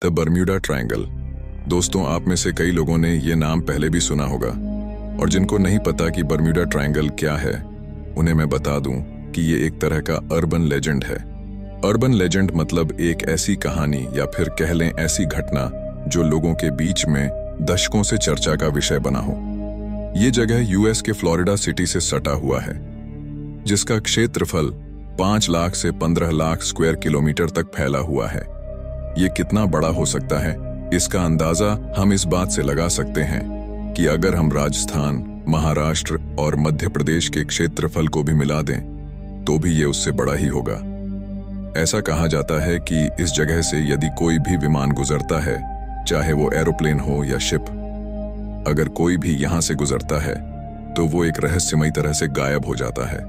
The Bermuda triangle. दोस्तों, आप में से कई लोगों ने ये नाम पहले भी सुना होगा, और जिनको नहीं पता कि बर्म्यूडा ट्रायंगल क्या है, उन्हें मैं बता दूं कि ये एक तरह का अर्बन लेजेंड है। अर्बन लेजेंड मतलब एक ऐसी कहानी या फिर कह लें ऐसी घटना जो लोगों के बीच में दशकों से चर्चा का विषय बना हो। ये जगह यूएस के फ्लोरिडा सिटी से सटा हुआ है, जिसका क्षेत्रफल 5 लाख से 15 लाख स्क्वायर किलोमीटर तक फैला हुआ है। ये कितना बड़ा हो सकता है, इसका अंदाजा हम इस बात से लगा सकते हैं कि अगर हम राजस्थान, महाराष्ट्र और मध्य प्रदेश के क्षेत्रफल को भी मिला दें तो भी ये उससे बड़ा ही होगा। ऐसा कहा जाता है कि इस जगह से यदि कोई भी विमान गुजरता है, चाहे वो एरोप्लेन हो या शिप, अगर कोई भी यहां से गुजरता है तो वो एक रहस्यमयी तरह से गायब हो जाता है,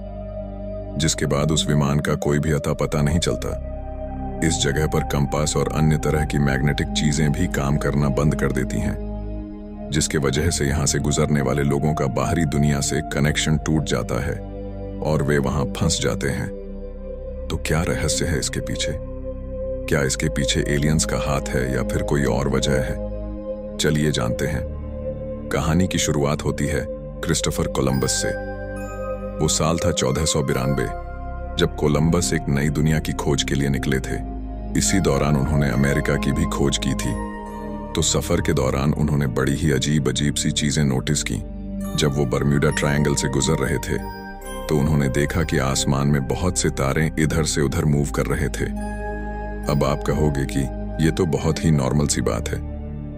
जिसके बाद उस विमान का कोई भी अता पता नहीं चलता। इस जगह पर कंपास और अन्य तरह की मैग्नेटिक चीजें भी काम करना बंद कर देती हैं, जिसके वजह से यहां से गुजरने वाले लोगों का बाहरी दुनिया से कनेक्शन टूट जाता है और वे वहां फंस जाते हैं। तो क्या रहस्य है इसके पीछे? क्या इसके पीछे एलियंस का हाथ है या फिर कोई और वजह है? चलिए जानते हैं। कहानी की शुरुआत होती है क्रिस्टोफर कोलंबस से। वो साल था 1492, जब कोलंबस एक नई दुनिया की खोज के लिए निकले थे। इसी दौरान उन्होंने अमेरिका की भी खोज की थी। तो सफर के दौरान उन्होंने बड़ी ही अजीब अजीब सी चीजें नोटिस की। जब वो बर्म्यूडा ट्रायंगल से गुजर रहे थे तो उन्होंने देखा कि आसमान में बहुत से तारे इधर से उधर मूव कर रहे थे। अब आप कहोगे कि ये तो बहुत ही नॉर्मल सी बात है,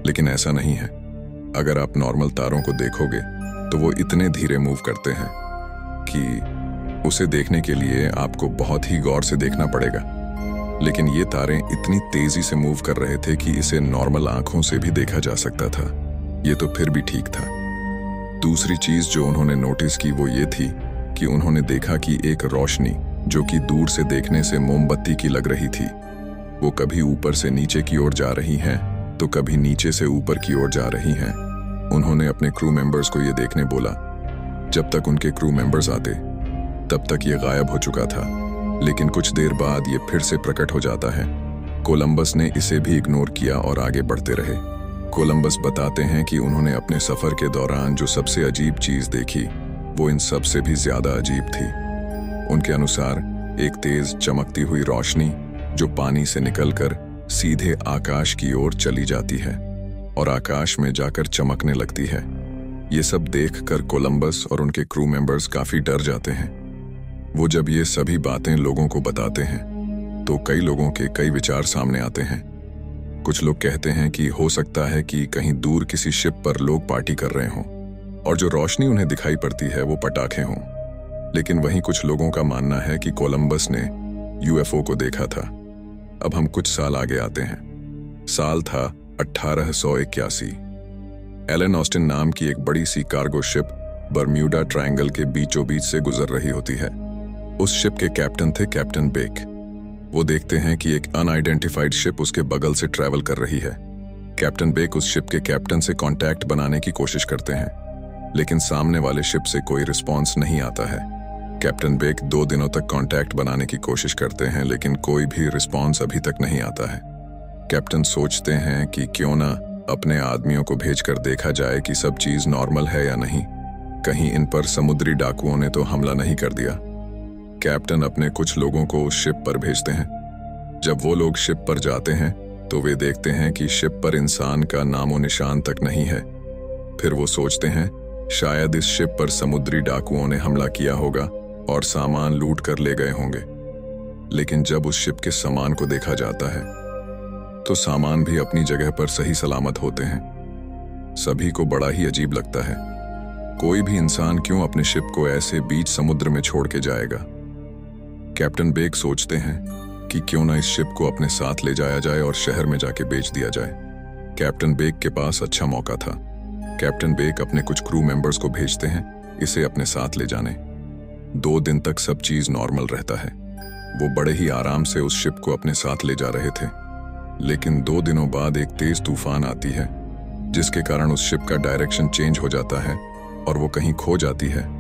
लेकिन ऐसा नहीं है। अगर आप नॉर्मल तारों को देखोगे तो वो इतने धीरे मूव करते हैं कि उसे देखने के लिए आपको बहुत ही गौर से देखना पड़ेगा। लेकिन ये तारे इतनी तेजी से मूव कर रहे थे कि इसे नॉर्मल आंखों से भी देखा जा सकता था। ये तो फिर भी ठीक था। दूसरी चीज जो उन्होंने नोटिस की वो ये थी कि उन्होंने देखा कि एक रोशनी जो कि दूर से देखने से मोमबत्ती की लग रही थी, वो कभी ऊपर से नीचे की ओर जा रही है तो कभी नीचे से ऊपर की ओर जा रही है। उन्होंने अपने क्रू मेंबर्स को ये देखने बोला। जब तक उनके क्रू मेंबर्स आते तब तक ये गायब हो चुका था, लेकिन कुछ देर बाद ये फिर से प्रकट हो जाता है। कोलंबस ने इसे भी इग्नोर किया और आगे बढ़ते रहे। कोलंबस बताते हैं कि उन्होंने अपने सफर के दौरान जो सबसे अजीब चीज देखी वो इन सब से भी ज्यादा अजीब थी। उनके अनुसार एक तेज चमकती हुई रोशनी जो पानी से निकलकर सीधे आकाश की ओर चली जाती है और आकाश में जाकर चमकने लगती है। ये सब देखकर कोलंबस और उनके क्रू मेंबर्स काफी डर जाते हैं। वो जब ये सभी बातें लोगों को बताते हैं तो कई लोगों के कई विचार सामने आते हैं। कुछ लोग कहते हैं कि हो सकता है कि कहीं दूर किसी शिप पर लोग पार्टी कर रहे हों और जो रोशनी उन्हें दिखाई पड़ती है वो पटाखे हों। लेकिन वहीं कुछ लोगों का मानना है कि कोलंबस ने यूएफओ को देखा था। अब हम कुछ साल आगे आते हैं। साल था 1881। एलन ऑस्टिन नाम की एक बड़ी सी कार्गो शिप बर्म्यूडा ट्रायंगल के बीचों बीच से गुजर रही होती है। उस शिप के कैप्टन थे कैप्टन बेक। वो देखते हैं कि एक अनआइडेंटिफाइड शिप उसके बगल से ट्रैवल कर रही है। कैप्टन बेक उस शिप के कैप्टन से कांटेक्ट बनाने की कोशिश करते हैं, लेकिन सामने वाले शिप से कोई रिस्पॉन्स नहीं आता है। कैप्टन बेक 2 दिनों तक कांटेक्ट बनाने की कोशिश करते हैं, लेकिन कोई भी रिस्पॉन्स अभी तक नहीं आता है। कैप्टन सोचते हैं कि क्यों ना अपने आदमियों को भेजकर देखा जाए कि सब चीज नॉर्मल है या नहीं, कहीं इन पर समुद्री डाकुओं ने तो हमला नहीं कर दिया। कैप्टन अपने कुछ लोगों को उस शिप पर भेजते हैं। जब वो लोग शिप पर जाते हैं तो वे देखते हैं कि शिप पर इंसान का नामो निशान तक नहीं है। फिर वो सोचते हैं शायद इस शिप पर समुद्री डाकुओं ने हमला किया होगा और सामान लूट कर ले गए होंगे। लेकिन जब उस शिप के सामान को देखा जाता है तो सामान भी अपनी जगह पर सही सलामत होते हैं। सभी को बड़ा ही अजीब लगता है। कोई भी इंसान क्यों अपने शिप को ऐसे बीच समुद्र में छोड़ के जाएगा? कैप्टन बेक सोचते हैं कि क्यों ना इस शिप को अपने साथ ले जाया जाए और शहर में जाके बेच दिया जाए। कैप्टन बेक के पास अच्छा मौका था। कैप्टन बेक अपने कुछ क्रू मेंबर्स को भेजते हैं इसे अपने साथ ले जाने। 2 दिन तक सब चीज नॉर्मल रहता है। वो बड़े ही आराम से उस शिप को अपने साथ ले जा रहे थे। लेकिन 2 दिनों बाद एक तेज तूफान आती है, जिसके कारण उस शिप का डायरेक्शन चेंज हो जाता है और वो कहीं खो जाती है।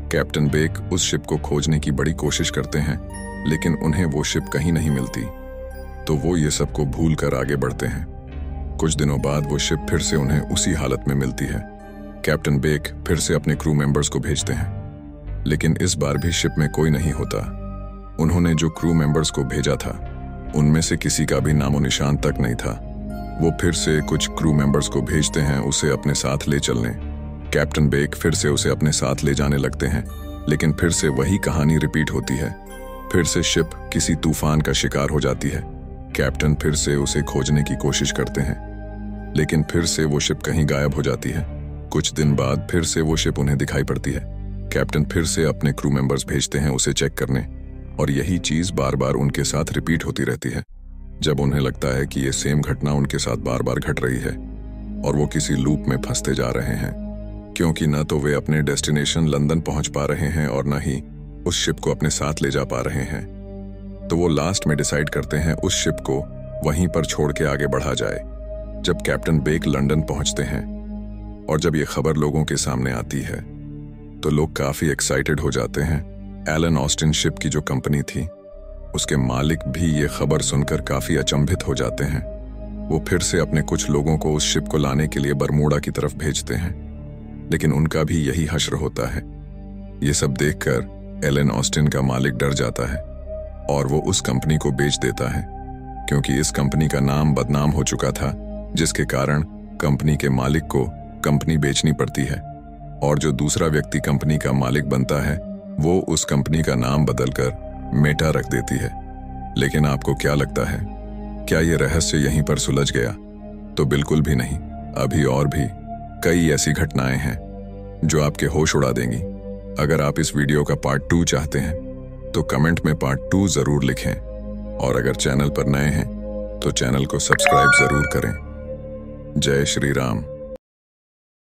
कैप्टन बेक उस शिप को खोजने की बड़ी कोशिश करते हैं, लेकिन उन्हें वो शिप कहीं नहीं मिलती। तो वो ये सबको भूल कर आगे बढ़ते हैं। कुछ दिनों बाद वो शिप फिर से उन्हें उसी हालत में मिलती है। कैप्टन बेक फिर से अपने क्रू मेंबर्स को भेजते हैं, लेकिन इस बार भी शिप में कोई नहीं होता। उन्होंने जो क्रू मेंबर्स को भेजा था उनमें से किसी का भी नामो निशान तक नहीं था। वो फिर से कुछ क्रू मेंबर्स को भेजते हैं उसे अपने साथ ले चलने। कैप्टन बेक फिर से उसे अपने साथ ले जाने लगते हैं, लेकिन फिर से वही कहानी रिपीट होती है। फिर से शिप किसी तूफान का शिकार हो जाती है। कैप्टन फिर से उसे खोजने की कोशिश करते हैं, लेकिन फिर से वो शिप कहीं गायब हो जाती है। कुछ दिन बाद फिर से वो शिप उन्हें दिखाई पड़ती है। कैप्टन फिर से अपने क्रू मेंबर्स भेजते हैं उसे चेक करने, और यही चीज बार बार उनके साथ रिपीट होती रहती है। जब उन्हें लगता है कि ये सेम घटना उनके साथ बार बार घट रही है और वो किसी लूप में फंसते जा रहे हैं, क्योंकि न तो वे अपने डेस्टिनेशन लंदन पहुंच पा रहे हैं और न ही उस शिप को अपने साथ ले जा पा रहे हैं, तो वो लास्ट में डिसाइड करते हैं उस शिप को वहीं पर छोड़ के आगे बढ़ा जाए। जब कैप्टन बेक लंदन पहुंचते हैं और जब ये खबर लोगों के सामने आती है तो लोग काफी एक्साइटेड हो जाते हैं। एलन ऑस्टिन शिप की जो कंपनी थी उसके मालिक भी ये खबर सुनकर काफी अचंभित हो जाते हैं। वो फिर से अपने कुछ लोगों को उस शिप को लाने के लिए बरमूडा की तरफ भेजते हैं, लेकिन उनका भी यही हश्र होता है। ये सब देखकर एलन ऑस्टिन का मालिक डर जाता है और वो उस कंपनी को बेच देता है, क्योंकि इस कंपनी का नाम बदनाम हो चुका था, जिसके कारण कंपनी के मालिक को कंपनी बेचनी पड़ती है, और जो दूसरा व्यक्ति कंपनी का मालिक बनता है वो उस कंपनी का नाम बदलकर मेटा रख देती है। लेकिन आपको क्या लगता है, क्या ये रहस्य यहीं पर सुलझ गया? तो बिल्कुल भी नहीं। अभी और भी कई ऐसी घटनाएं हैं जो आपके होश उड़ा देंगी। अगर आप इस वीडियो का पार्ट 2 चाहते हैं तो कमेंट में पार्ट 2 जरूर लिखें, और अगर चैनल पर नए हैं तो चैनल को सब्सक्राइब जरूर करें। जय श्री राम।